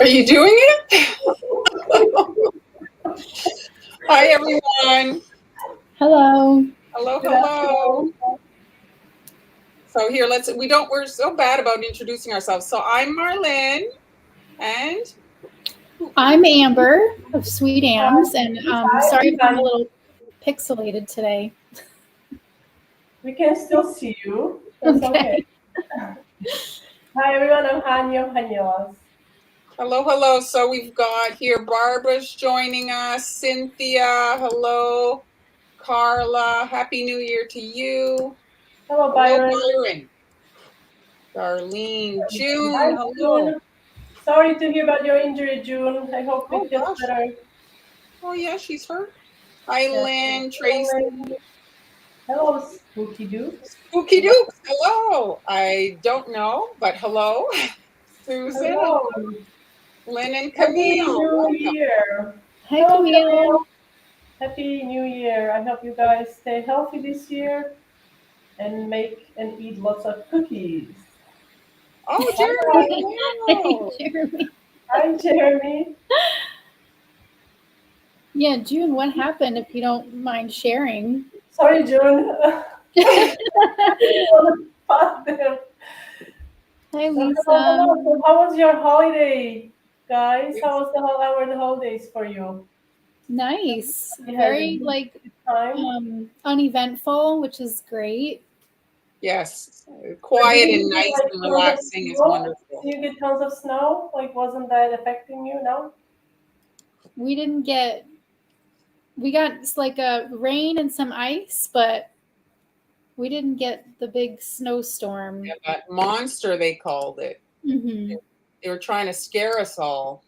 Are you doing it? Hi, everyone. Hello. Hello, Good hello. afternoon. So here, we're so bad about introducing ourselves. So I'm Marlene, and I'm Amber of Sweet Ams, and Hi, sorry if I'm a Ivan. little pixelated today. We can still see you. That's okay. Okay. Hi, everyone. I'm Hanya Hanyos. hello. So we've got here Barbara's joining us, Cynthia, hello, Carla, Happy New Year to you. Hello, Hello, Byron. Byron. Darlene, June, Hi, hello. June. Sorry to hear about your injury, June. I hope Oh it gets gosh. better. Oh yeah, she's hurt. Hi, Yes. Lynn, Tracy. Hello, Spooky Dukes. Spooky Dukes, hello. I don't know, but hello. Susan, Hello. Lynn, and Happy Camille. New Welcome. Year. Hi, Hello, Camille. Camille. Happy New Year. I hope you guys stay healthy this year and make and eat lots of cookies. Oh, Hi, Jeremy, guys. Hey, hello. Jeremy. Hi, Jeremy. Yeah, June, what happened if you don't mind sharing? Sorry, June. I didn't want to pass them. Hi, So, hello, Lisa. hello. So how was your holiday, guys? How were the holidays for you? Nice. You had a Very good like time. uneventful, which is great. Yes, But quiet didn't and you get nice like and tons of relaxing is snow? wonderful. Did you get tons of snow? Like, wasn't that affecting you? No. We didn't get we got like a rain and some ice, but we didn't get the big snowstorm. Yeah, that monster, they called it. Mm-hmm. They were trying to scare us all.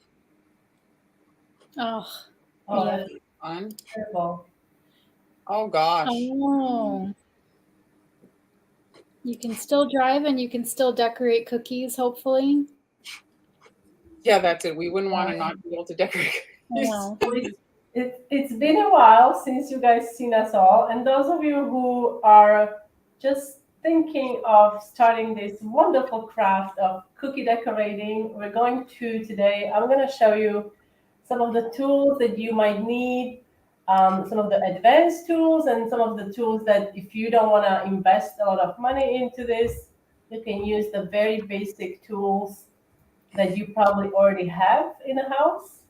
Oh, Oh, yeah. that's Fun. terrible. Oh gosh. Oh, you can still drive and you can still decorate cookies, hopefully. Yeah, that's it. We wouldn't want to Um, not be able to decorate I cookies. know. so it's been a while since you guys seen us all, and those of you who are just thinking of starting this wonderful craft of cookie decorating, we're going to today. I'm going to show you some of the tools that you might need, some of the advanced tools, and some of the tools that if you don't want to invest a lot of money into this, you can use the very basic tools that you probably already have in a house.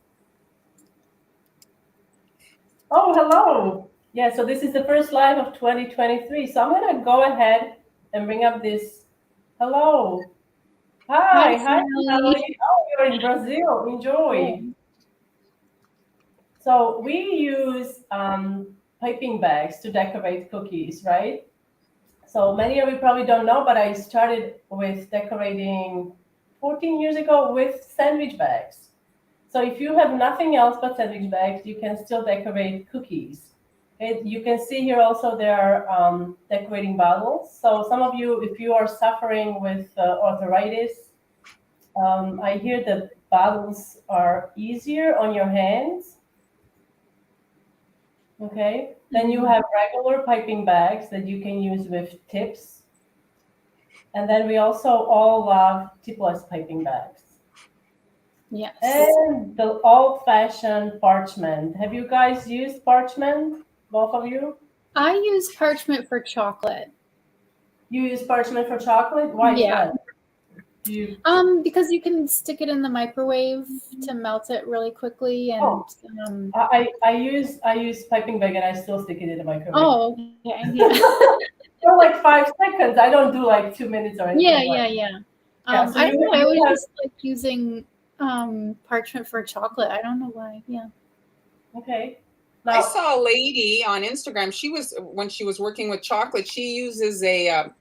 Oh, hello. Yeah, so this is the first live of 2023. So I'm going to go ahead and bring up this. Hello. Hi, Hi, Sally. Sally. Oh, you're in Brazil. Enjoy. Cool. So we use piping bags to decorate cookies, right? So many of you probably don't know, but I started with decorating 14 years ago with sandwich bags. So if you have nothing else but sandwich bags, you can still decorate cookies. You can see here also there are decorating bottles. So some of you, if you are suffering with arthritis, I hear the bottles are easier on your hands. Okay. Then you Mhm. have regular piping bags that you can use with tips. And then we also all love tipless piping bags. Yes. And the old-fashioned parchment. Have you guys used parchment? Both of you? I use parchment for chocolate. You use parchment for chocolate? Why is Yeah. that? Do you? Because you can stick it in the microwave to melt it really quickly and Oh, I use piping bag and I still stick it in the microwave. oh, okay. Yeah. For like 5 seconds. I don't do like 2 minutes or Yeah, anything like. yeah, yeah. Yeah. So I don't know. I you always have just like using parchment for chocolate. I don't know why. Yeah. okay. I Now saw a lady on Instagram. When she was working with chocolate, she uses a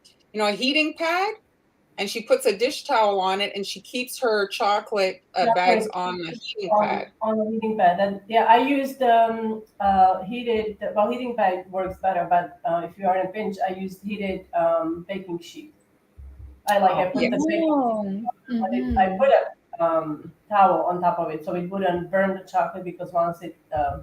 heating pad, and she puts a dish towel on it, and she keeps her chocolate bags chocolate on the heating on pad. on the heating pad. And yeah, I used heated. Well, heating pad works better, but if you are in a pinch, I used heated baking sheet. I Oh, put the yes. baking Oh. on it. I Mm-hmm. put a towel on top of it so it wouldn't burn the chocolate because once it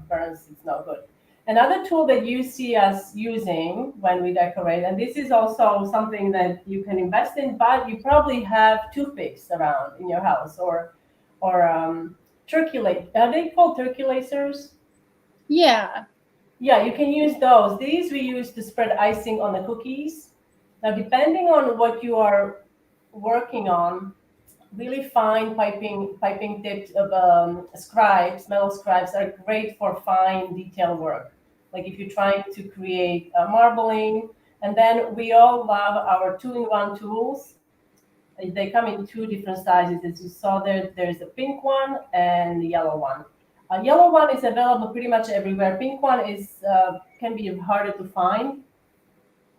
burns, it's not good. Another tool that you see us using when we decorate, and this is also something that you can invest in, but you probably have toothpicks around in your house, or or turkey are they called turkey lasers? Yeah. Yeah, you can use those. These we use to spread icing on the cookies. Now, depending on what you are working on, really fine piping tipped scribes, metal scribes are great for fine detail work. Like if you're trying to create marbling, and then we all love our two-in-one tools. They come in two different sizes, as you saw there. There's a pink one and the yellow one. A yellow one is available pretty much everywhere. Pink one is can be harder to find,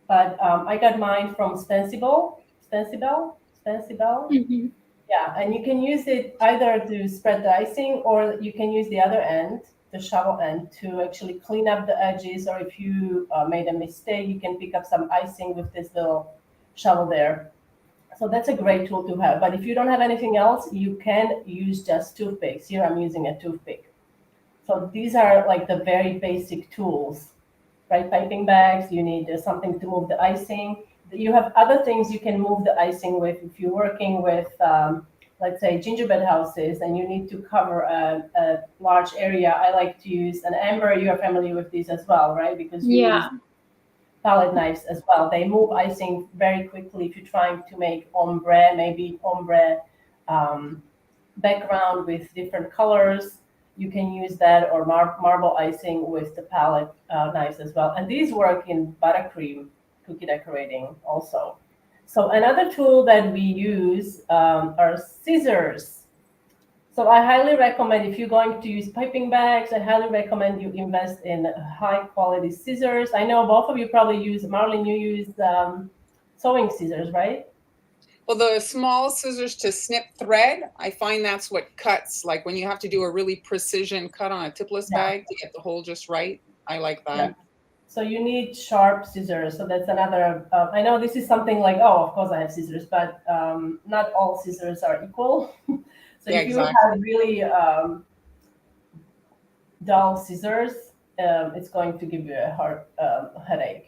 but I got mine from Stencibel. Hmm. Yeah, and you can use it either to spread the icing, or you can use the other end, the shovel end, to actually clean up the edges. Or if you made a mistake, you can pick up some icing with this little shovel there. So that's a great tool to have. But if you don't have anything else, you can use just toothpicks. Here I'm using a toothpick. So these are like the very basic tools, right? Piping bags, you need something to move the icing. You have other things you can move the icing with if you're working with, let's say, gingerbread houses and you need to cover a large area. I like to use an Amber. You are familiar with these as well, right? Because you use Yeah. palette knives as well. They move icing very quickly if you're trying to make ombre, maybe ombre background with different colors. You can use that, or marble icing with the palette knives as well. And these work in buttercream cookie decorating also. So another tool that we use are scissors. So I highly recommend, if you're going to use piping bags, I highly recommend you invest in high quality scissors. I know both of you probably use, Marlene, you use sewing scissors, right? Well, the small scissors to snip thread, I find that's what cuts. Like when you have to do a really precision cut on a tipless Yeah. bag to get the hole just right. I like Yeah. that. So you need sharp scissors. So that's another. I know this is something like, oh, of course I have scissors, but not all scissors are equal. So Yeah, if you exactly. have really dull scissors, it's going to give you a hard headache.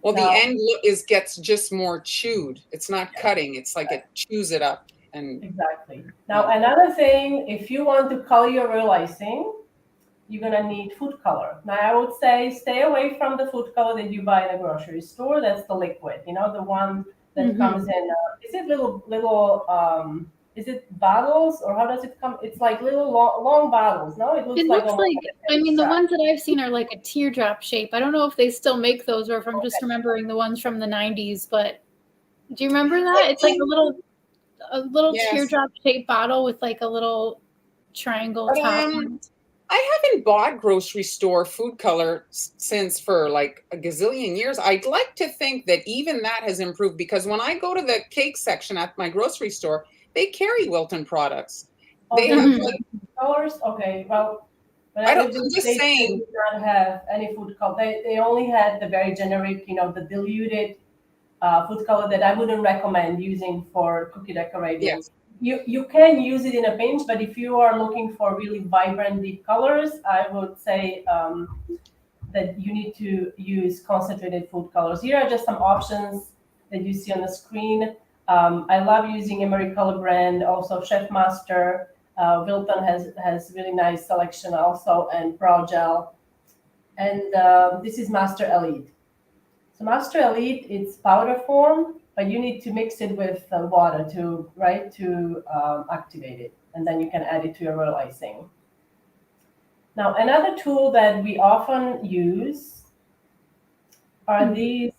Well, the Now, end gets just more chewed. It's not cutting. It's like it chews it up. And exactly. Now, another thing, if you want to color your real icing, you're gonna need food color. Now, I would say stay away from the food color that you buy in a grocery store. That's the liquid, the one that Hmm. comes in. Is it little? Is it bottles, or how does it come? It's like little long bottles. No, it looks It like looks almost like, like a I candy mean, the strap. ones that I've seen are like a teardrop shape. I don't know if they still make those or if I'm just Okay. remembering the ones from the 90s, but do you remember that? It's like a little yes. teardrop shaped bottle with like a little triangle But top on it. I haven't bought grocery store food color since for like a gazillion years. I'd like to think that even that has improved, because when I go to the cake section at my grocery store, they carry Wilton products. Oh, They they have do Mhm. like, colors? Okay, well, when I I don't, lived in I'm the just States, they saying, did not have any food color. They only had the very generic, the diluted food color that I wouldn't recommend using for cookie decorating. yes. You can use it in a pinch, but if you are looking for really vibrant, deep colors, I would say that you need to use concentrated food colors. Here are just some options that you see on the screen. I love using Emery Color brand, also Chef Master. Wilton has really nice selection also, and Pro Gel. And this is Master Elite. So Master Elite, it's powder form, but you need to mix it with water to activate it, and then you can add it to your royal icing. Now, another tool that we often use are these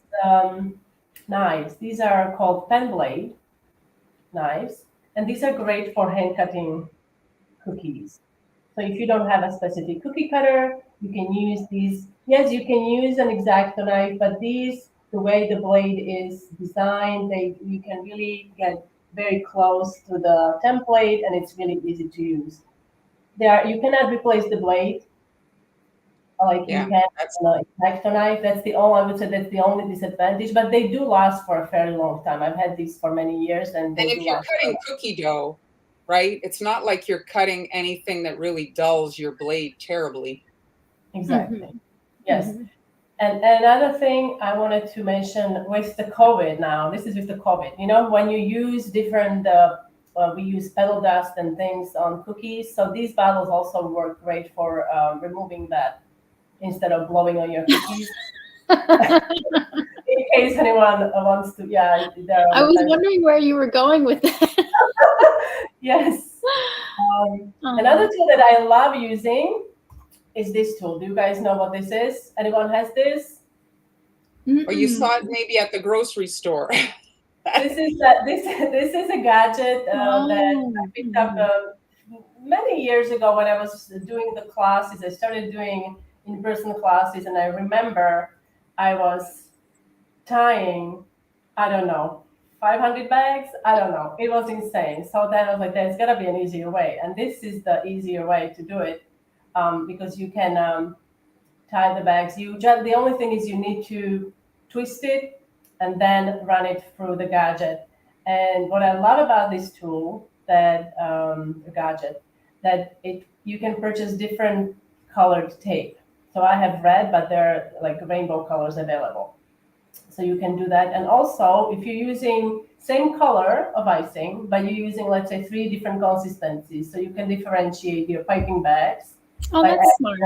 knives. These are called pen blade knives, and these are great for hand cutting cookies. So if you don't have a specific cookie cutter, you can use these. Yes, you can use an X-Acto knife, but these, the way the blade is designed, you can really get very close to the template, and it's really easy to use. You cannot replace the blade like you Yeah. can That's, on an X-Acto knife. I would say that's the only disadvantage, but they do last for a fairly long time. I've had these for many years, and and they do if you're last for a cutting long. cookie dough, right? It's not like you're cutting anything that really dulls your blade terribly. Exactly. Mhm. Yes. Mhm. And another thing I wanted to mention with the COVID now, this is with the COVID, when you use different we use petal dust and things on cookies. So these bottles also work great for removing that instead of blowing on your cookies. In case anyone wants to, yeah, they're on I the was fence. wondering where you were going with that. Yes. Another tool that I love using is this tool. Do you guys know what this is? Anyone has this? Or you saw it maybe at the grocery store. This is a gadget that I picked up many years ago when I was doing the classes. I started doing in-person classes, and I remember I was tying, I don't know, 500 bags. I don't know. It was insane. So then I was like, there's got to be an easier way, and this is the easier way to do it because you can tie the bags. The only thing is you need to twist it and then run it through the gadget. And what I love about this tool, that gadget, that you can purchase different colored tape. So I have red, but there are like rainbow colors available. So you can do that. And also, if you're using same color of icing, but you're using, let's say, 3 different consistencies, so you can differentiate your piping bags. Oh, that's smart.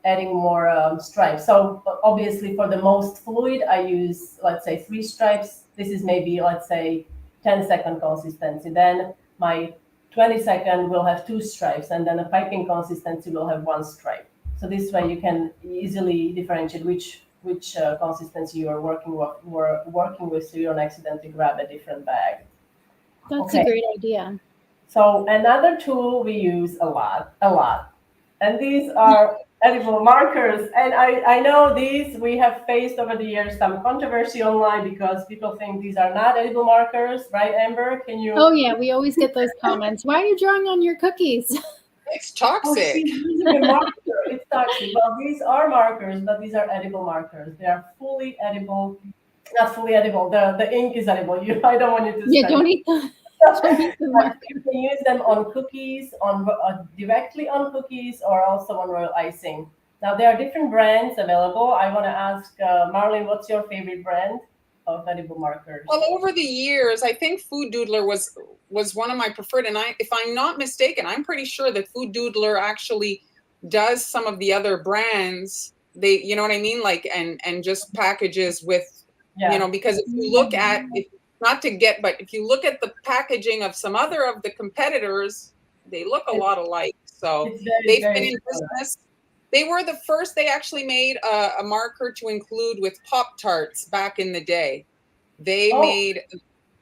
Adding more stripes. So obviously for the most fluid, I use, let's say, 3 stripes. This is maybe, let's say, 10-second consistency. Then my 20-second will have 2 stripes, and then a piping consistency will have 1 stripe. So this way you can easily differentiate which consistency you are working with, so you don't accidentally grab a different bag. That's a great idea. So another tool we use a lot, and these are edible markers. And I know these, we have faced over the years some controversy online because people think these are not edible markers, right, Amber? Can you? Oh yeah, we always get those comments. Why are you drawing on your cookies? It's toxic. She's using a marker. It's toxic. Well, these are markers, but these are edible markers. They are fully edible. Not fully edible. The ink is edible. I don't want you to. Yeah, don't eat the marker. You can use them on cookies, directly on cookies, or also on royal icing. Now there are different brands available. I want to ask Marlene, what's your favorite brand of edible markers? Well, over the years, I think Food Doodler was one of my preferred. And if I'm not mistaken, I'm pretty sure that Food Doodler actually does some of the other brands. They, you know what I mean? Like, and just packages with, because if you look at, if you look at the packaging of some other of the competitors, they look a lot alike. So they've been in business. They were the first. They actually made a marker to include with Pop-Tarts back in the day. They made,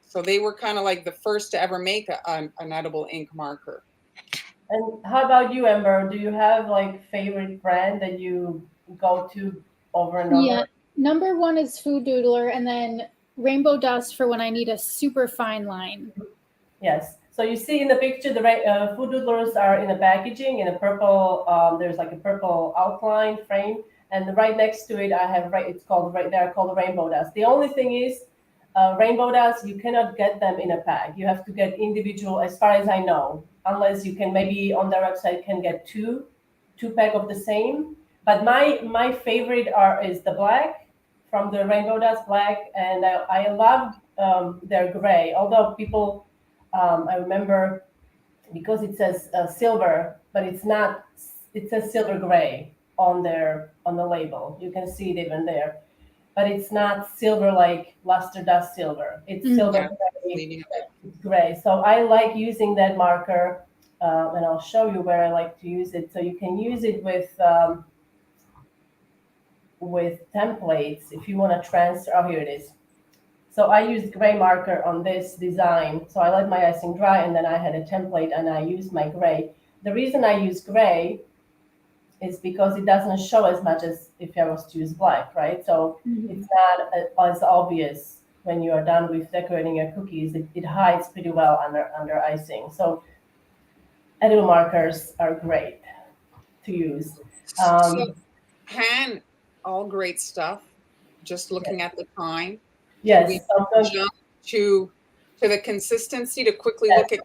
so they were kind of like the first to ever make an edible ink marker. And how about you, Amber? Do you have like favorite brand that you go to over and over? Yeah, number 1 is Food Doodler, and then Rainbow Dust for when I need a super fine line. Yes. So you see in the picture, the Food Doodlers are in a packaging in a purple. There's like a purple outline frame, and right next to it, I have it's called they're called Rainbow Dust. The only thing is, Rainbow Dust, you cannot get them in a pack. You have to get individual, as far as I know, unless you can maybe on their website can get two pack of the same. But my favorite is the black from the Rainbow Dust black, and I love their gray. Although people, I remember because it says silver, but it's not. It says silver gray on the label. You can see it even there. But it's not silver like luster dust silver. It's silver gray. So I like using that marker, and I'll show you where I like to use it. So you can use it with templates if you want to transfer. Oh, here it is. So I used gray marker on this design. So I let my icing dry, and then I had a template, and I used my gray. The reason I use gray is because it doesn't show as much as if I was to use black, right? So it's not as obvious when you are done with decorating your cookies. It hides pretty well under icing. So edible markers are great to use. So all great stuff. Just looking at the time. Yes. We jump to the consistency to quickly look at.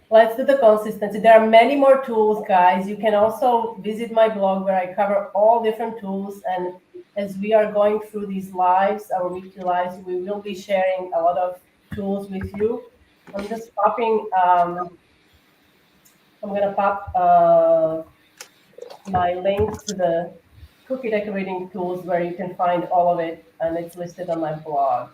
Let's do the consistency. There are many more tools, guys. You can also visit my blog where I cover all different tools. And as we are going through these lives, our weekly lives, we will be sharing a lot of tools with you. I'm just popping. I'm gonna pop my link to the cookie decorating tools where you can find all of it, and it's listed on my blog.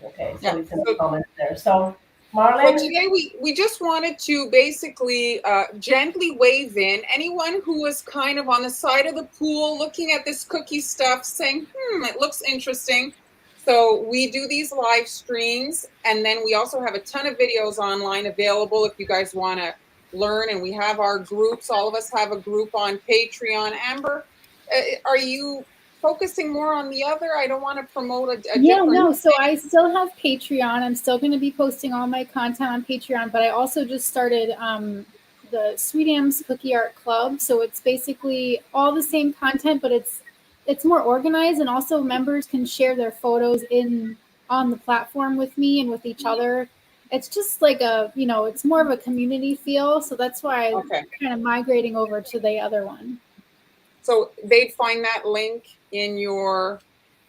Okay, so Yeah. it's in the So comments there. So, So Marlene, today we just wanted to basically gently wave in anyone who was kind of on the side of the pool looking at this cookie stuff saying, it looks interesting. So we do these live streams, and then we also have a ton of videos online available if you guys want to learn. And we have our groups. All of us have a group on Patreon. Amber, are you focusing more on the other? I don't want to promote a Yeah, different no. So thing. I still have Patreon. I'm still going to be posting all my content on Patreon, but I also just started the Sweet Am's Cookie Art Club. So it's basically all the same content, but it's more organized, and also members can share their photos in on the platform with me and with each other. It's just like it's more of a community feel. So that's why I'm Okay. kind of migrating over to the other one. So they'd find that link in your,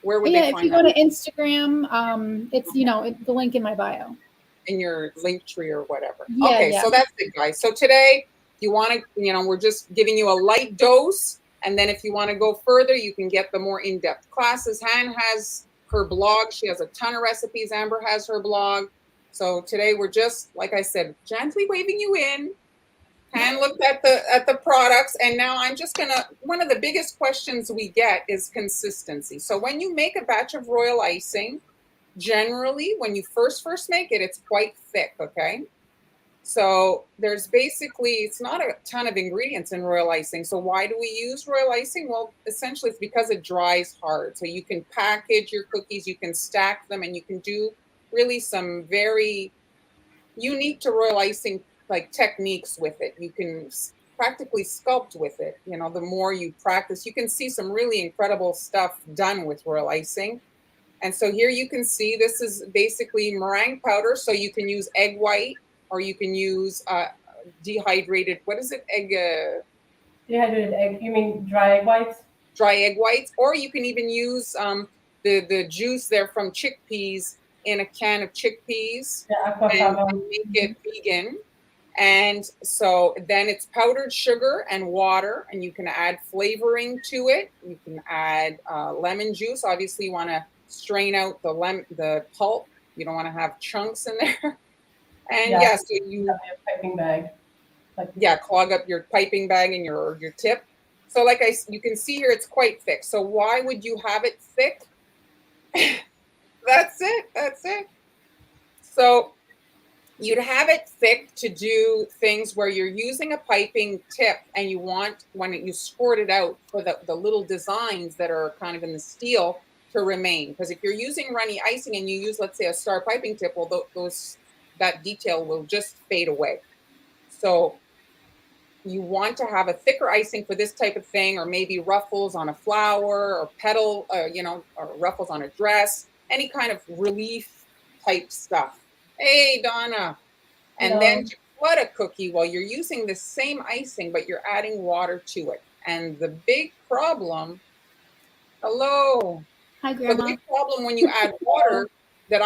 where would they Yeah, if you find go that? to Instagram, it's Okay. the link in my bio. In your link tree or whatever. Yeah, Okay, yeah. so that's it, guys. So today, if you want to, we're just giving you a light dose. And then if you want to go further, you can get the more in-depth classes. Han has her blog. She has a ton of recipes. Amber has her blog. So today we're just, like I said, gently waving you in. Han looked at the products, and now I'm just gonna. One of the biggest questions we get is consistency. So when you make a batch of royal icing, generally when you first make it, it's quite thick. Okay, so there's basically, it's not a ton of ingredients in royal icing. So why do we use royal icing? Well, essentially it's because it dries hard. So you can package your cookies, you can stack them, and you can do really some very unique to royal icing like techniques with it. You can practically sculpt with it. The more you practice, you can see some really incredible stuff done with royal icing. And so here you can see this is basically meringue powder. So you can use egg white, or you can use dehydrated, what is it? dehydrated egg. You mean dry egg whites? Dry egg whites, or you can even use the juice there from chickpeas in a can of chickpeas Yeah, and aquafaba. make it vegan. And so then it's powdered sugar and water, and you can add flavoring to it. You can add lemon juice. Obviously, you want to strain out the pulp. You don't want to have chunks in there. And Yeah, yeah, so you piping bag. Like, clog up your piping bag and your tip. So you can see here, it's quite thick. So why would you have it thick? That's it. That's it. So you'd have it thick to do things where you're using a piping tip, and you want, when you squirt it out, for the little designs that are kind of in the steel to remain. Because if you're using runny icing and you use, let's say, a star piping tip, well, that detail will just fade away. So you want to have a thicker icing for this type of thing, or maybe ruffles on a flower, or petal, or ruffles on a dress, any kind of relief type stuff. Hey, Donna. And then hello. to flood a cookie, well, you're using the same icing, but you're adding water to it. And the big problem, hello. Hi, So the Grandma. big problem when you add water, that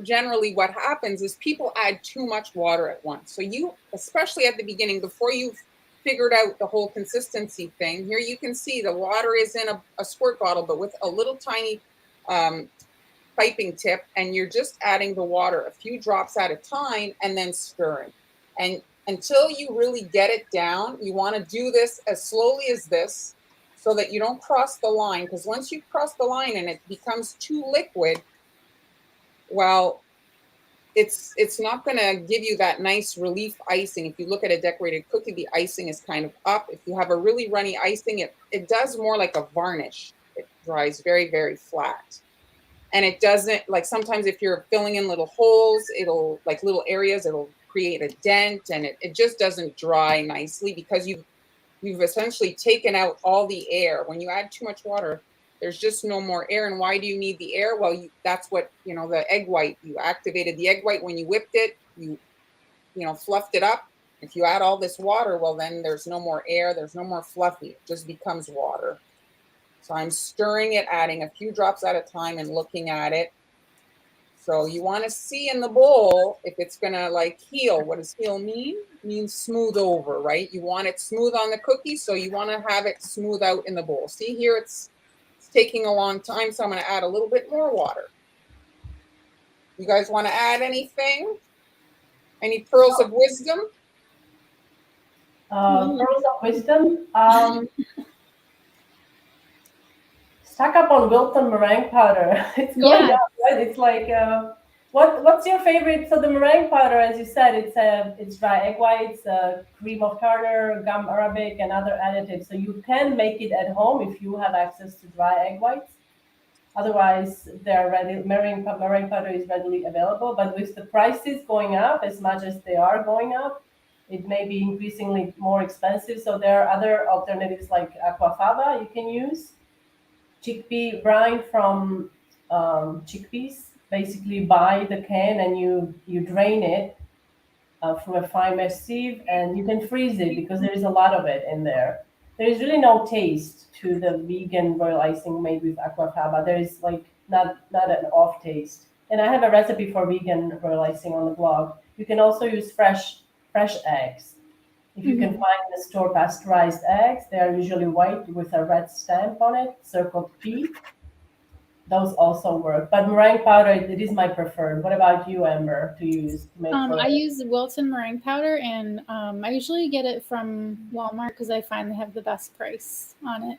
generally what happens is people add too much water at once. So you, especially at the beginning, before you've figured out the whole consistency thing, here you can see the water is in a squirt bottle, but with a little tiny um, piping tip, and you're just adding the water a few drops at a time and then stirring. And until you really get it down, you want to do this as slowly as this, so that you don't cross the line. Because once you cross the line and it becomes too liquid, well, it's not going to give you that nice relief icing. If you look at a decorated cookie, the icing is kind of up. If you have a really runny icing, it does more like a varnish. It dries very, very flat. And it doesn't, like, sometimes if you're filling in little holes, it'll, like, little areas, it'll create a dent, and it just doesn't dry nicely, because you've essentially taken out all the air. When you add too much water, there's just no more air. And why do you need the air? Well, that's what, the egg white, you activated the egg white when you whipped it, you fluffed it up. If you add all this water, well, then there's no more air, there's no more fluffy, it just becomes water. So I'm stirring it, adding a few drops at a time and looking at it. So you want to see in the bowl if it's going to like heal. What does heal mean? It means smooth over, right? You want it smooth on the cookie, so you want to have it smooth out in the bowl. See here, it's taking a long time, so I'm going to add a little bit more water. You guys want to add anything? Any pearls of wisdom? Pearls of wisdom. Stock up on Wilton meringue powder. It's going up, right? It's like, what's your favorite? So the meringue powder, as you said, it's dry egg whites, cream of tartar, gum arabic, and other additives. So you can make it at home if you have access to dry egg whites. Otherwise, meringue powder is readily available. But with the prices going up as much as they are going up, it may be increasingly more expensive. So there are other alternatives like aquafaba you can use. Chickpea brine from chickpeas. Basically, buy the can and you drain it through a fine mesh sieve, and you can freeze it because there is a lot of it in there. There is really no taste to the vegan royal icing made with aquafaba. There is like not an off taste. And I have a recipe for vegan royal icing on the blog. You can also use fresh eggs. If you can find in the store pasteurized eggs, they are usually white with a red stamp on it, circled P. Those also work. But meringue powder, it is my preferred. What about you, Amber, to use to make I use Wilton meringue powder, and I usually get it from Walmart because I find they have the best price on it.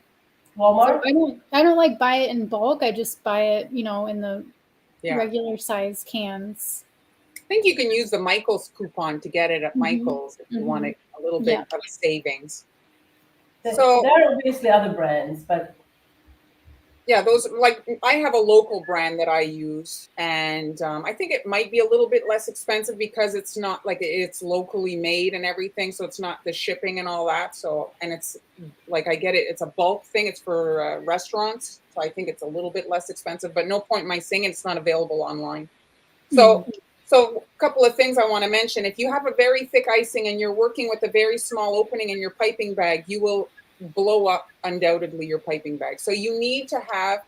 Walmart? So I don't like buy it in bulk. I just buy it, in the regular size cans. I think you can use the Michael's coupon to get it at Michael's if you want a little bit of savings. So there are obviously other brands, but yeah, those, like, I have a local brand that I use, and I think it might be a little bit less expensive because it's not like it's locally made and everything, so it's not the shipping and all that. So, and it's like I get it, it's a bulk thing. It's for restaurants, so I think it's a little bit less expensive. But no point in my saying it's not available online. So. So a couple of things I want to mention. If you have a very thick icing and you're working with a very small opening in your piping bag, you will blow up undoubtedly your piping bag. So you need to have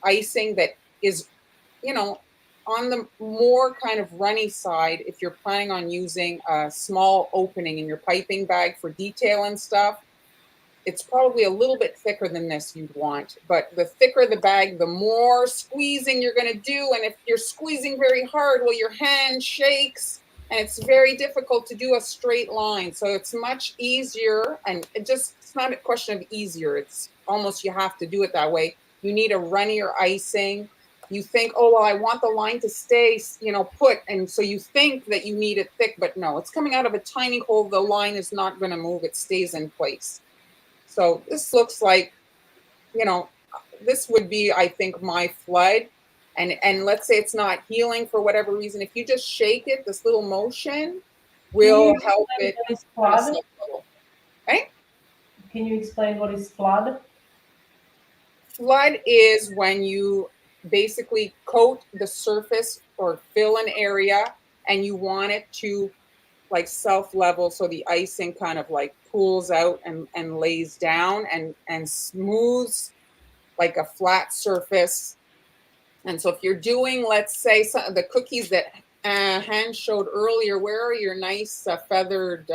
icing that is, on the more kind of runny side if you're planning on using a small opening in your piping bag for detail and stuff. It's probably a little bit thicker than this you'd want, but the thicker the bag, the more squeezing you're going to do. And if you're squeezing very hard, well, your hand shakes and it's very difficult to do a straight line. So it's much easier, and it's not a question of easier. It's almost you have to do it that way. You need a runnier icing. You think, oh, well, I want the line to stay, put. And so you think that you need it thick, but no, it's coming out of a tiny hole. The line is not going to move. It stays in place. So this looks like, this would be, I think, my flood. And let's say it's not healing for whatever reason. If you just shake it, this little motion will help it. Okay? Can you explain what is flood? Flood is when you basically coat the surface or fill an area and you want it to like self-level, so the icing kind of like pools out and lays down and smooths like a flat surface. And so if you're doing, let's say, some of the cookies that Han showed earlier, where are your nice feathered,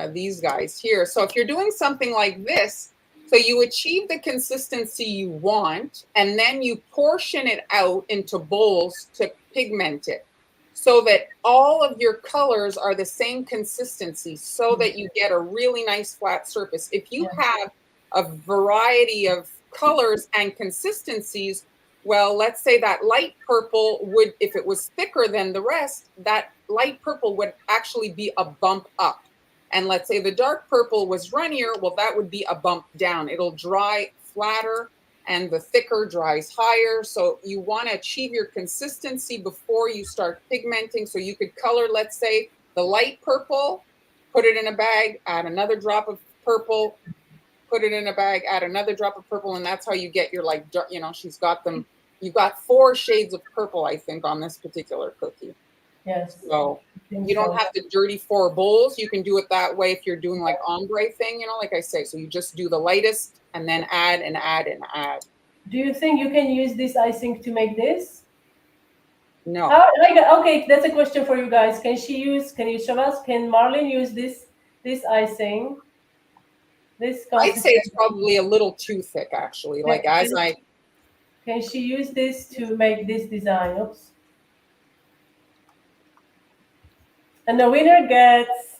these guys here. So if you're doing something like this, so you achieve the consistency you want, and then you portion it out into bowls to pigment it, so that all of your colors are the same consistency, so that you get a really nice flat surface. If you have a variety of colors and consistencies, well, let's say that light purple would, if it was thicker than the rest, that light purple would actually be a bump up. And let's say the dark purple was runnier, well, that would be a bump down. It'll dry flatter, and the thicker dries higher. So you want to achieve your consistency before you start pigmenting. So you could color, let's say, the light purple, put it in a bag, add another drop of purple, put it in a bag, add another drop of purple, and that's how you get your, like, she's got them. You've got 4 shades of purple, I think, on this particular cookie. Yes. So you don't have to dirty 4 bowls. You can do it that way if you're doing like ombre thing, like I say. So you just do the lightest and then add and add and add. Do you think you can use this icing to make this? No. Okay, that's a question for you guys. Can you show us? Can Marlene use this icing? This I'd say it's consistency? probably a little too thick, actually. Like Can she use this to make this design? Oops. And the winner gets.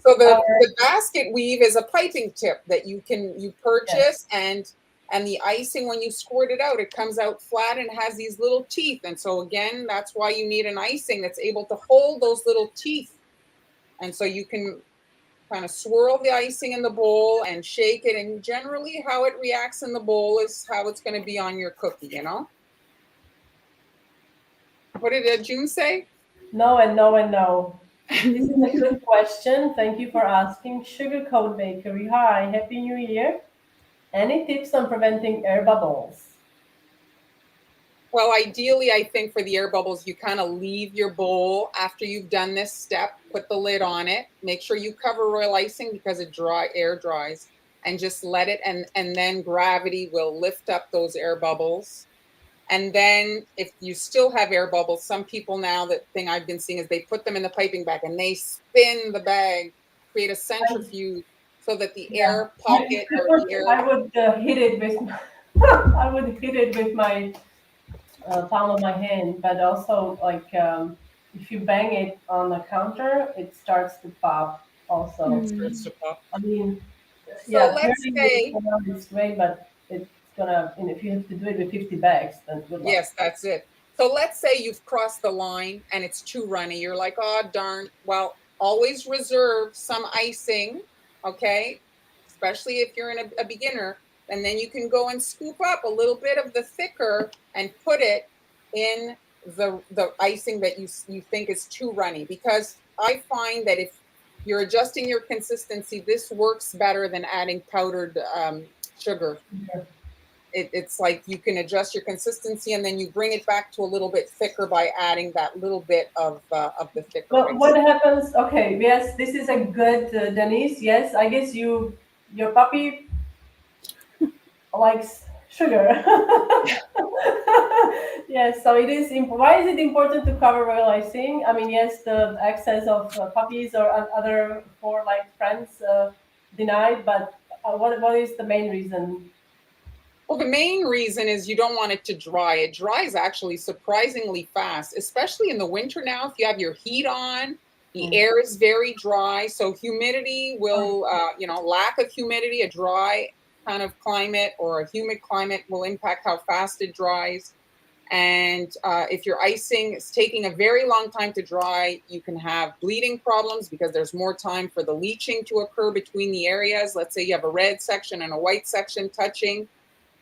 So the basket weave is a piping tip that you purchase, Yes. and the icing, when you squirt it out, it comes out flat and has these little teeth. And so again, that's why you need an icing that's able to hold those little teeth. And so you can kind of swirl the icing in the bowl and shake it. And generally how it reacts in the bowl is how it's going to be on your cookie, you know? What did June say? No and no and no. This is a good question. Thank you for asking. Sugar Code Bakery. Hi, Happy New Year. Any tips on preventing air bubbles? Well, ideally, I think for the air bubbles, you kind of leave your bowl after you've done this step, put the lid on it, make sure you cover royal icing because air dries, and just let it, and then gravity will lift up those air bubbles. And then if you still have air bubbles, some people now, the thing I've been seeing is they put them in the piping bag and they spin the bag, create a centrifuge so that the air pocket or the air. I would hit it with I would hit it with my palm of my hand, but also like if you bang it on the counter, it starts to pop. Also, I mean, So yeah, let's turning say, it around is great, but it's gonna. And if you have to do it with 50 bags, then good luck. yes, that's it. So let's say you've crossed the line and it's too runny. You're like, oh, darn. Well, always reserve some icing, okay? Especially if you're a beginner. And then you can go and scoop up a little bit of the thicker and put it in the icing that you think is too runny. Because I find that if you're adjusting your consistency, this works better than adding powdered sugar. It's like you can adjust your consistency and then you bring it back to a little bit thicker by adding that little bit of the thicker. Well, what happens? Okay, yes, this is a good Denise. Yes, I guess your puppy likes sugar. Yes, so it is. Why is it important to cover royal icing? I mean, yes, the access of puppies or other four like friends denied, but what is the main reason? Well, the main reason is you don't want it to dry. It dries actually surprisingly fast, especially in the winter now. If you have your heat on, the air is very dry. So humidity will, lack of humidity, a dry kind of climate or a humid climate will impact how fast it dries. And if your icing is taking a very long time to dry, you can have bleeding problems because there's more time for the leaching to occur between the areas. Let's say you have a red section and a white section touching,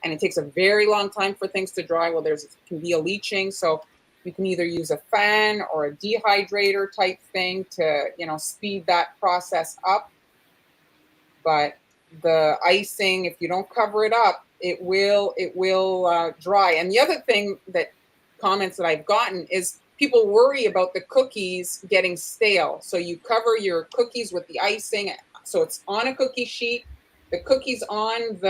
and it takes a very long time for things to dry. Well, can be a leaching. So you can either use a fan or a dehydrator type thing to, speed that process up. But the icing, if you don't cover it up, it will dry. And the other thing comments that I've gotten is people worry about the cookies getting stale. So you cover your cookies with the icing. So it's on a cookie sheet. The cookie's on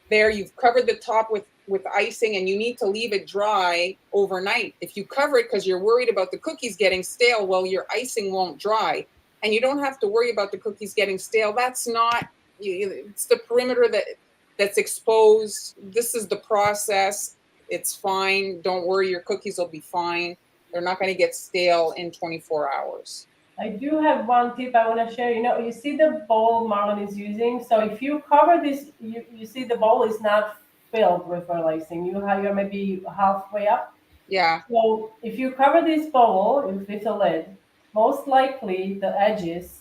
there. You've covered the top with icing, and you need to leave it dry overnight. If you cover it because you're worried about the cookies getting stale, well, your icing won't dry. And you don't have to worry about the cookies getting stale. That's not, it's the perimeter that's exposed. This is the process. It's fine. Don't worry, your cookies will be fine. They're not going to get stale in 24 hours. I do have one tip I want to share. You see the bowl Marlon is using. So if you cover this, you see the bowl is not filled with royal icing. You're maybe halfway up. Yeah. So if you cover this bowl with a lid, most likely the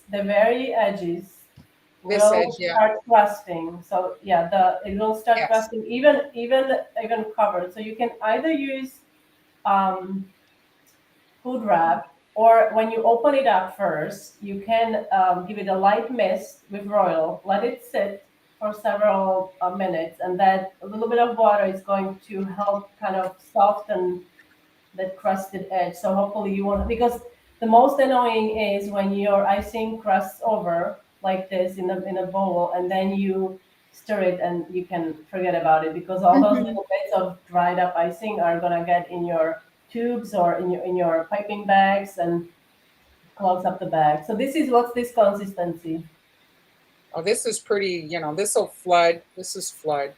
very edges, will start crusting. So yeah, it will start crusting even covered. So you can either use food wrap, or when you open it up first, you can give it a light mist with royal, let it sit for several minutes, and that a little bit of water is going to help kind of soften that crusted edge. So hopefully you won't, because the most annoying is when your icing crusts over like this in a bowl, and then you stir it and you can forget about it, because all those little bits of dried up icing are gonna get in your tubes or in your piping bags and clogs up the bag. So what's this consistency? Oh, this is pretty, this will flood. This is flood.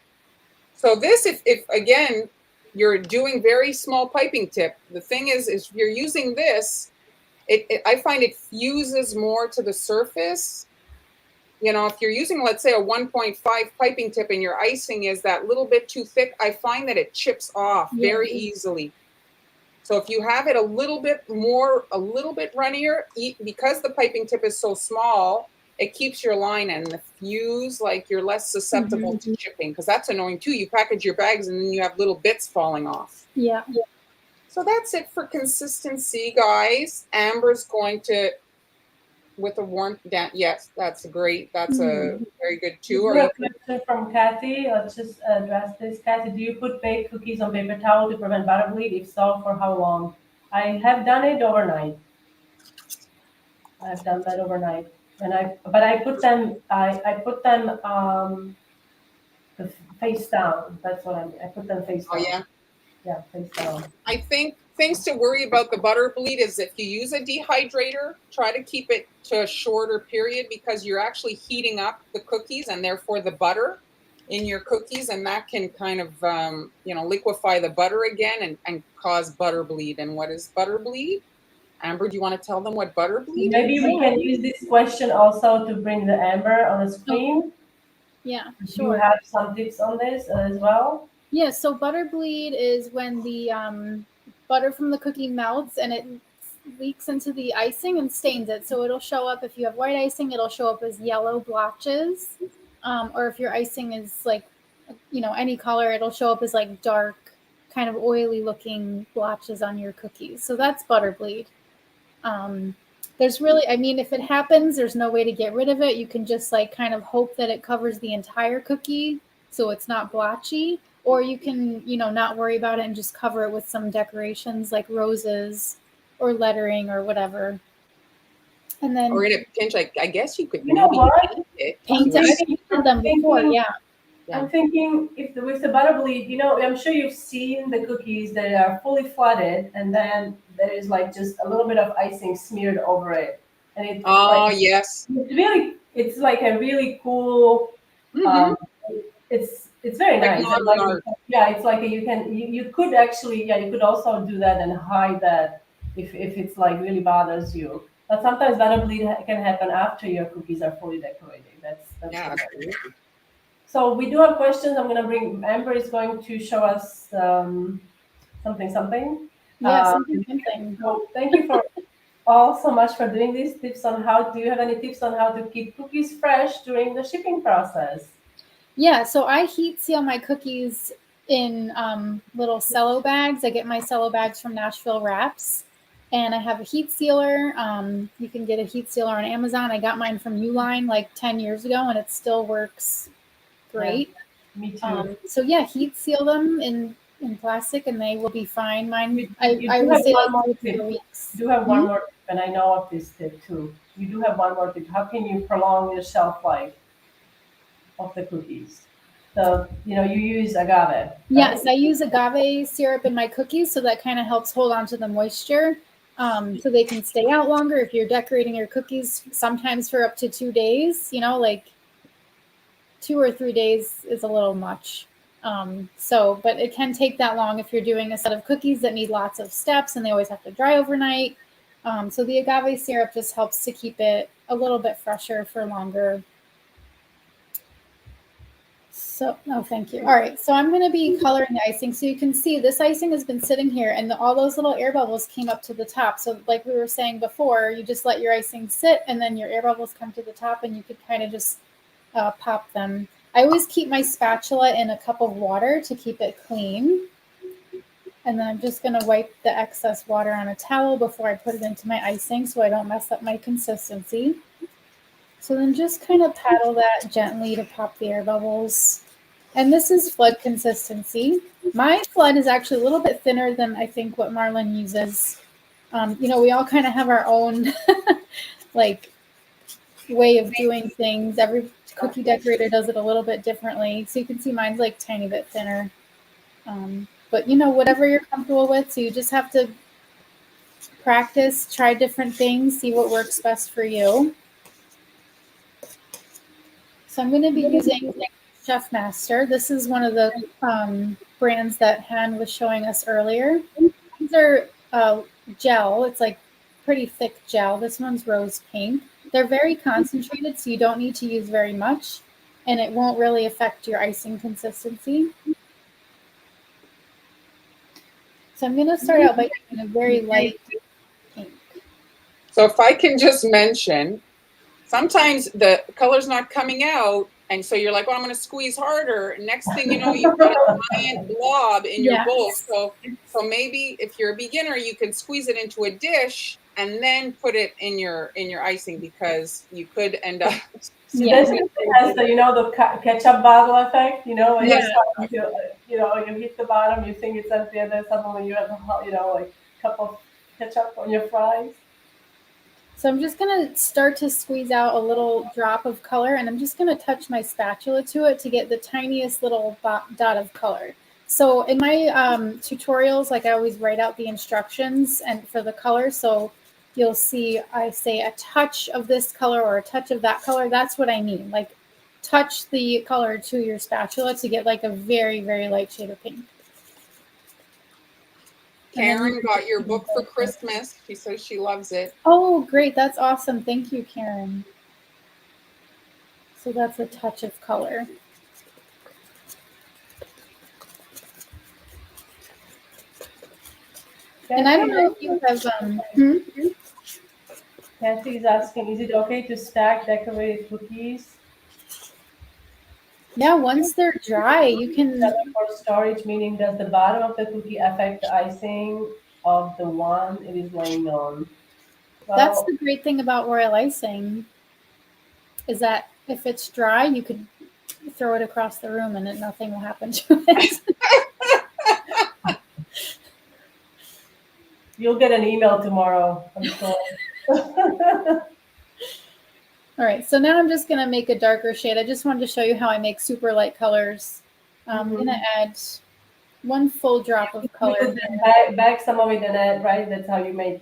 So this, if again, you're doing very small piping tip, the thing is if you're using this, I find it fuses more to the surface. If you're using, let's say, a 1.5 piping tip and your icing is that little bit too thick, I find that it chips off very easily. So if you have it a little bit runnier, because the piping tip is so small, it keeps your line and the fuse, like you're less susceptible to chipping, because that's annoying too. You package your bags and then you have little bits falling off. Yeah. So that's it for consistency, guys. Amber's going to, with a warm down. Yes, that's great. That's a very good too. We have a question from Kathy. Let's just address this. Kathy, do you put baked cookies on paper towel to prevent butter bleed? If so, for how long? I have done it overnight. I've done that overnight, and I put them face down. That's what I mean. I put them face down. Oh yeah. Yeah, face down. I think things to worry about the butter bleed is if you use a dehydrator, try to keep it to a shorter period, because you're actually heating up the cookies and therefore the butter in your cookies, and that can kind of liquefy the butter again and cause butter bleed. And what is butter bleed? Amber, do you want to tell them what butter bleed Maybe is? we can use this question also to bring the Amber on the screen. Yeah, sure. Do you have some tips on this as well? Yeah, so butter bleed is when the butter from the cookie melts and it leaks into the icing and stains it. So it'll show up, if you have white icing, it'll show up as yellow blotches. Or if your icing is like, any color, it'll show up as like dark, kind of oily looking blotches on your cookies. So that's butter bleed. There's really, if it happens, there's no way to get rid of it. You can just like kind of hope that it covers the entire cookie so it's not blotchy. Or you can, not worry about it and just cover it with some decorations like roses or lettering or whatever. And then, or in a pinch, I guess you could paint it. I've done them before, yeah. I'm thinking with the butter bleed, I'm sure you've seen the cookies that are fully flooded, and then there is like just a little bit of icing smeared over it, and it's yes, it's like a really cool. It's very nice. It's like you could actually you could also do that and hide that if it's like really bothers you. But sometimes butter bleed can happen after your cookies are fully decorated. That's absolutely. So we do have questions. I'm going to bring Amber is going to show us something. Yeah, something. So thank you for all so much for doing these tips on how. Do you have any tips on how to keep cookies fresh during the shipping process? Yeah, so I heat seal my cookies in little cello bags. I get my cello bags from Nashville Wraps, and I have a heat sealer. You can get a heat sealer on Amazon. I got mine from Uline like 10 years ago, and it still works great. Yeah, me too. So yeah, heat seal them in plastic, and they will be fine. Mine, I would say like 4 weeks. You do have one more tip, and I know of this tip too. You do have one more tip. How can you prolong your shelf life of the cookies? So, you use agave. Right? Yes, I use agave syrup in my cookies, so that kind of helps hold on to the moisture, so they can stay out longer. If you're decorating your cookies, sometimes for up to 2 days, like 2 or 3 days is a little much. But it can take that long if you're doing a set of cookies that need lots of steps and they always have to dry overnight. So the agave syrup just helps to keep it a little bit fresher for longer. So, thank you. All right, so I'm going to be coloring the icing. So you can see this icing has been sitting here, and all those little air bubbles came up to the top. So like we were saying before, you just let your icing sit, and then your air bubbles come to the top, and you could kind of just pop them. I always keep my spatula in a cup of water to keep it clean. And then I'm just going to wipe the excess water on a towel before I put it into my icing so I don't mess up my consistency. So then just kind of paddle that gently to pop the air bubbles. And this is flood consistency. My flood is actually a little bit thinner than I think what Marlon uses. We all kind of have our own like way of doing things. Every cookie decorator does it a little bit differently. So you can see mine's like tiny bit thinner. But whatever you're comfortable with. So you just have to practice, try different things, see what works best for you. So I'm going to be using Chef Master. This is one of the brands that Han was showing us earlier. These are gel. It's like pretty thick gel. This one's rose pink. They're very concentrated, so you don't need to use very much, and it won't really affect your icing consistency. So I'm going to start out by using a very light pink. So if I can just mention, sometimes the color's not coming out, and so you're like, "Oh, I'm going to squeeze harder." Next thing you know, you've got a giant blob in your bowl. So maybe if you're a beginner, you can squeeze it into a dish and then put it in your icing, because you could end up. This has the ketchup bottle effect. When you hit the bottom, you think it's empty, and then suddenly you have like a cup of ketchup on your fries. So I'm just going to start to squeeze out a little drop of color, and I'm just going to touch my spatula to it to get the tiniest little dot of color. So in my tutorials, like I always write out the instructions and for the color. So you'll see I say a touch of this color or a touch of that color. That's what I mean. Like touch the color to your spatula to get like a very, very light shade of pink. Karen got your book for Christmas. She says she loves it. Oh, great. That's awesome. Thank you, Karen. So that's a touch of color. And I don't know if you have... Kathy's asking, is it okay to stack decorated cookies? Yeah, once they're dry, you can... For storage, meaning does the bottom of the cookie affect the icing of the one it is laying on? Well, that's the great thing about royal icing, is that if it's dry, you could throw it across the room and nothing will happen to it. You'll get an email tomorrow, I'm sure. All right, so now I'm just going to make a darker shade. I just wanted to show you how I make super light colors. I'm going to add one full drop of color. Bag some of it in it, right? That's how you make,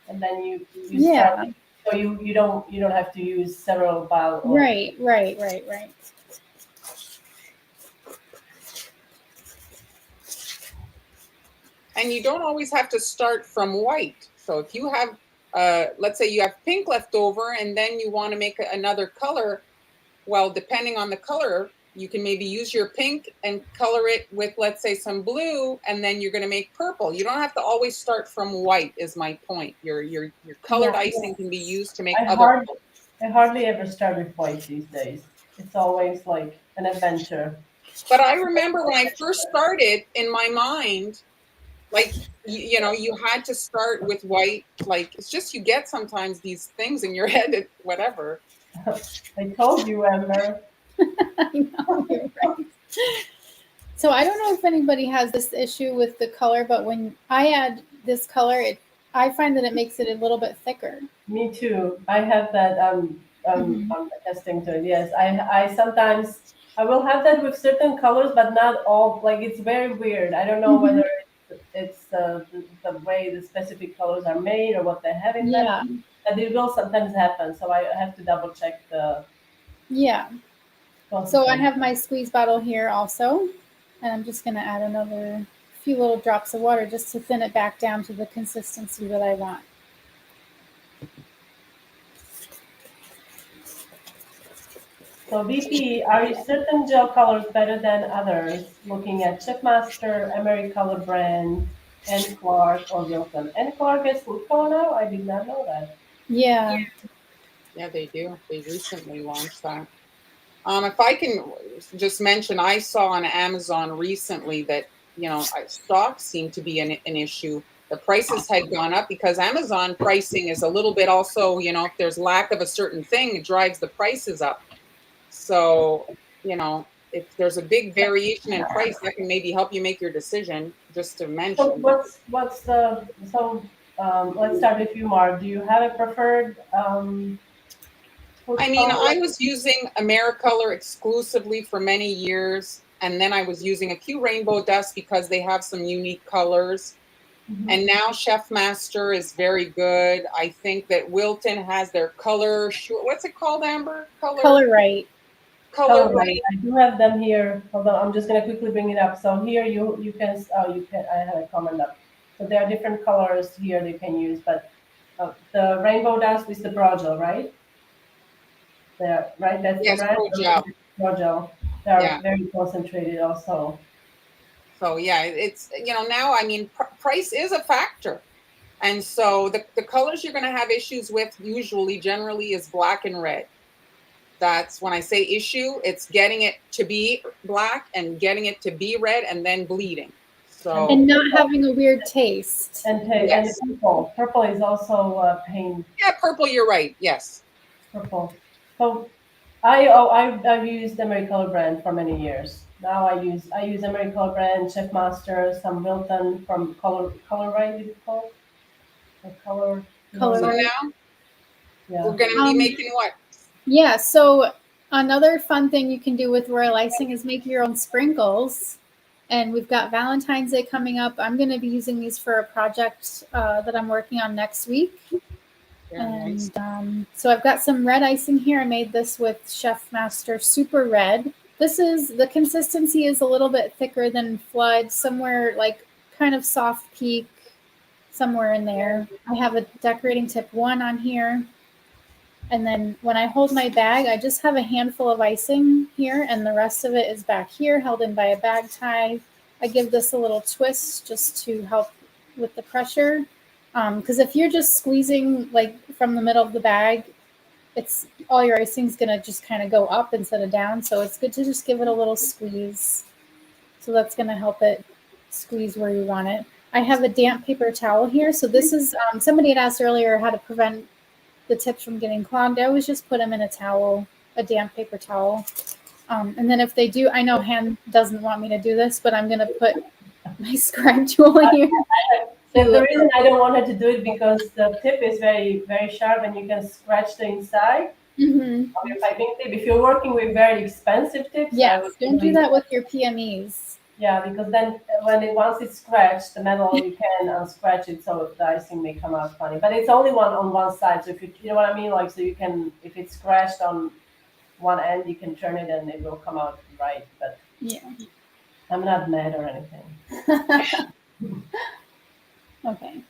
and then you start. So you don't have to use several bottles. Right. And you don't always have to start from white. So if you have, let's say you have pink left over and then you want to make another color, well, depending on the color, you can maybe use your pink and color it with, let's say, some blue, and then you're going to make purple. You don't have to always start from white, is my point. Your colored icing can be used to make other colors. I hardly ever start with white these days. It's always like an adventure. But I remember when I first started, in my mind, like, you had to start with white. Like, it's just you get sometimes these things in your head, whatever. I told you, Amber. I know, you're right. So I don't know if anybody has this issue with the color, but when I add this color, I find that it makes it a little bit thicker. Me too. I have that. I'm attesting to it. Yes, I sometimes I will have that with certain colors, but not all. Like, it's very weird. I don't know whether it's the way the specific colors are made or what they have in them. And it will sometimes happen. So I have to double check the. Yeah. So I have my squeeze bottle here also, and I'm just going to add another few little drops of water just to thin it back down to the consistency that I want. So VP, are certain gel colors better than others? Looking at Chef Master, Emery Color Brand, and Clark or Wilton. And Clark has food color now? I did not know that. Yeah. Yeah, they do. They recently launched that. If I can just mention, I saw on Amazon recently that, stocks seem to be an issue. The prices had gone up because Amazon pricing is a little bit also, if there's lack of a certain thing, it drives the prices up. So, if there's a big variation in price, that can maybe help you make your decision, just to mention. So let's start with you, Mark. Do you have a preferred I mean, I was using AmeriColor exclusively for many years, and then I was using a few Rainbow Dust because they have some unique colors. Mhm. And now Chef Master is very good. I think that Wilton has their color. What's it called, Amber? Color right. Color Right. right. I do have them here. Hold on, I'm just gonna quickly bring it up. So here you can you can I had a comment up. So there are different colors here they can use, but the Rainbow Dust is the Pro Gel, right? There, right? That's the Yes, brand. Pro Gel. Pro Gel. They are Yeah. very concentrated also. So yeah, it's now I mean price is a factor. And so the colors you're going to have issues with usually generally is black and red. That's when I say issue, it's getting it to be black and getting it to be red and then bleeding. So And not having a weird taste. And yes. purple. Purple is also pain. Yeah, purple, you're right. Yes. Purple. So I've used AmeriColor brand for many years. Now I use AmeriColor brand, Chef Master, some Wilton from Color Right, is it called? The color. Color So right. now Yeah. we're going to be making what? Yeah, so another fun thing you can do with royal icing is make your own sprinkles. And we've got Valentine's Day coming up. I'm going to be using these for a project that I'm working on next week. Very nice. And so I've got some red icing here. I made this with Chef Master Super Red. The consistency is a little bit thicker than Flood, somewhere like kind of soft peak, somewhere in there. I have a decorating tip 1 on here. And then when I hold my bag, I just have a handful of icing here, and the rest of it is back here, held in by a bag tie. I give this a little twist just to help with the pressure. Because if you're just squeezing like from the middle of the bag, it's all your icing's gonna just kind of go up instead of down. So it's good to just give it a little squeeze. So that's gonna help it squeeze where you want it. I have a damp paper towel here. So this is somebody had asked earlier how to prevent the tips from getting clogged. I always just put them in a towel, a damp paper towel. And then if they do, I know Han doesn't want me to do this, but I'm going to put my scribe tool here. The reason I don't want her to do it because the tip is very, very sharp and you can scratch the inside of your piping tip. If you're working with very expensive tips, yes, don't do that with your PMEs. Yeah, because then once it's scratched, the metal, you can unscratch it so the icing may come out funny. But it's only on one side, so if you know what I mean, like so you can, if it's scratched on one end, you can turn it and it will come out right. But yeah, I'm not mad or anything. Okay.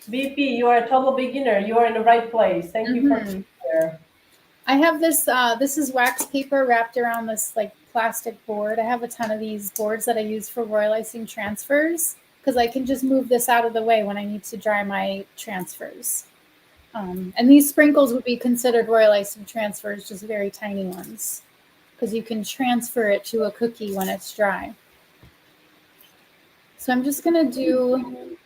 VP, you are a total beginner. You are in the right place. Thank you for being here. I have this. This is wax paper wrapped around this like plastic board. I have a ton of these boards that I use for royal icing transfers because I can just move this out of the way when I need to dry my transfers. And these sprinkles would be considered royal icing transfers, just very tiny ones, because you can transfer it to a cookie when it's dry. So I'm just gonna do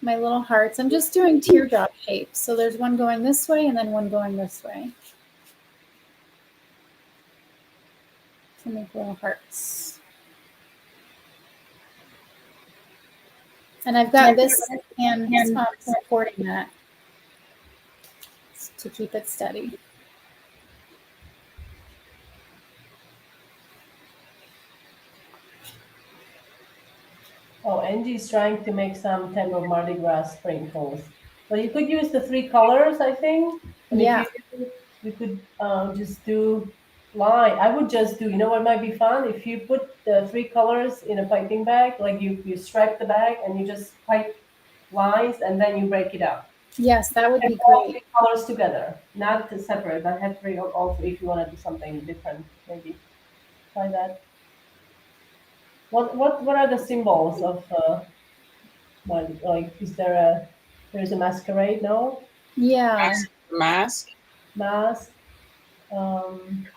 my little hearts. I'm just doing teardrop shapes. So there's one going this way and then one going this way. To make little hearts. And I've got this hand supporting that to keep it steady. Oh, Angie's trying to make some type of Mardi Gras sprinkles. So you could use the 3 colors, I think. And yeah. You could just do line. I would just do, you know what might be fun? If you put the 3 colors in a piping bag, like you strap the bag and you just pipe lines and then you break it up. Yes, that would be all great. 3 colors together, not to separate, but have 3 all 3 if you want to do something different, maybe. Try that. What are the symbols of like is there's a masquerade? No. Yeah. Mask.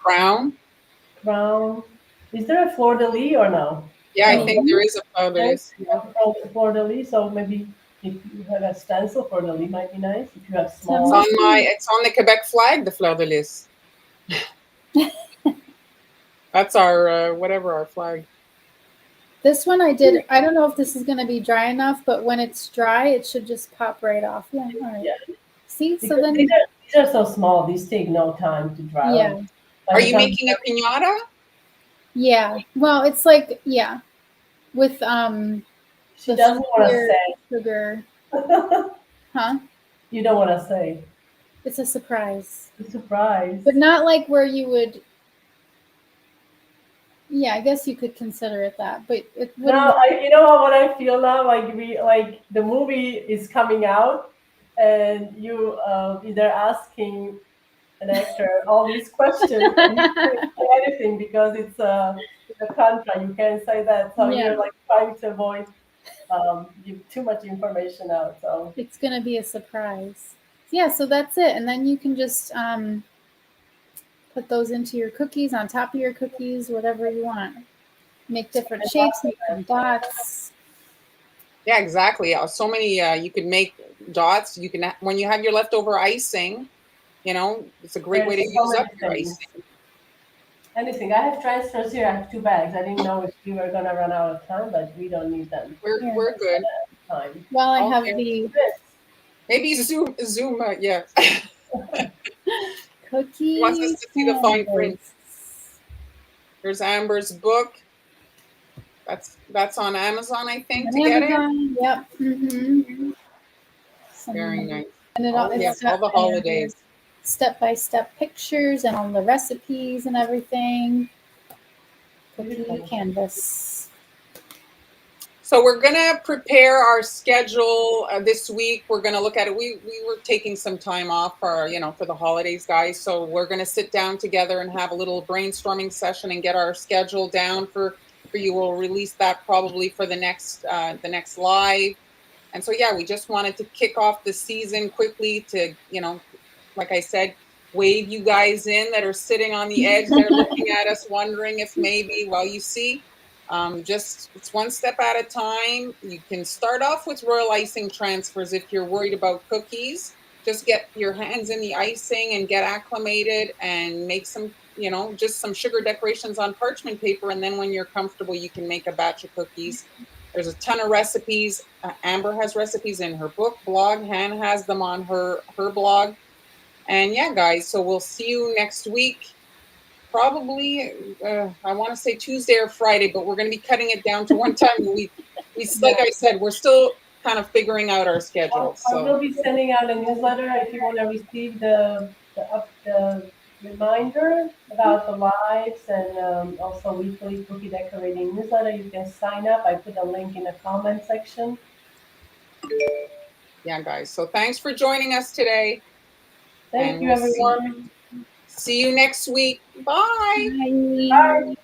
Crown. Is there a fleur de lis or no? Yeah, I think there is a fleur de lis. Fleur de lis. So maybe if you have a stencil, fleur de lis might be nice. If you have small. It's on the Quebec flag, the fleur de lis. That's our whatever our flag. This one I did. I don't know if this is going to be dry enough, but when it's dry, it should just pop right off. Yeah. All right. Yeah. See, Because so then these These are so small. These take no time to dry. Yeah. Are you making a piñata? Yeah. Well, it's like, yeah. With She the doesn't want to say. sugar. Huh? You don't want to say. It's a surprise. A surprise. But not like where you would. Yeah, I guess you could consider it that, but it wouldn't. No, you know what I feel now? Like the movie is coming out, and you either asking an actor all these questions, and you can't say anything because it's a contract. You can't say that, so Yeah. you're like trying to avoid give too much information out. So It's gonna be a surprise. Yeah, so that's it, and then you can just put those into your cookies, on top of your cookies, whatever you want. Make different shapes, make some dots. Yeah, exactly. So many, you could make dots. You can, when you have your leftover icing, you know, it's a great way to there's so use many up your things. icing. Anything. I have transfers here. I have 2 bags. I didn't know if we were gonna run out of time, but we don't need them. We're good. Time. Well, I have Okay. the Maybe Zoom, yeah. cookie. Wants us to see the fine print. canvas. There's Amber's book. That's on Amazon, I think, On to get it. Amazon, yep. Mm-hmm. Very nice. And it Oh, yes, all the holidays. Step-by-step pictures and all the recipes and everything. Cookie Beautiful. canvas. So we're gonna prepare our schedule this week. We're gonna look at it. We were taking some time off for for the holidays, guys. So we're gonna sit down together and have a little brainstorming session and get our schedule down for you. We'll release that probably for the next live. And so yeah, we just wanted to kick off the season quickly to like I said, wave you guys in that are sitting on the edge. They're looking at us, wondering if maybe. Well, you see. Just it's one step at a time. You can start off with royal icing transfers if you're worried about cookies. Just get your hands in the icing and get acclimated and make some, just some sugar decorations on parchment paper. And then when you're comfortable, you can make a batch of cookies. There's a ton of recipes. Amber has recipes in her book, blog. Han has them on her blog. And yeah, guys, so we'll see you next week. Probably, I want to say Tuesday or Friday, but we're going to be cutting it down to one time a week. Like I said, we're still kind of figuring out our schedule. I will be sending out a newsletter if you want to receive the reminder about the lives and also weekly cookie decorating newsletter. You can sign up. I put a link in the comment section. Yeah, guys. So thanks for joining us today. Thank you, everyone. See you next week. Bye. Bye. Bye.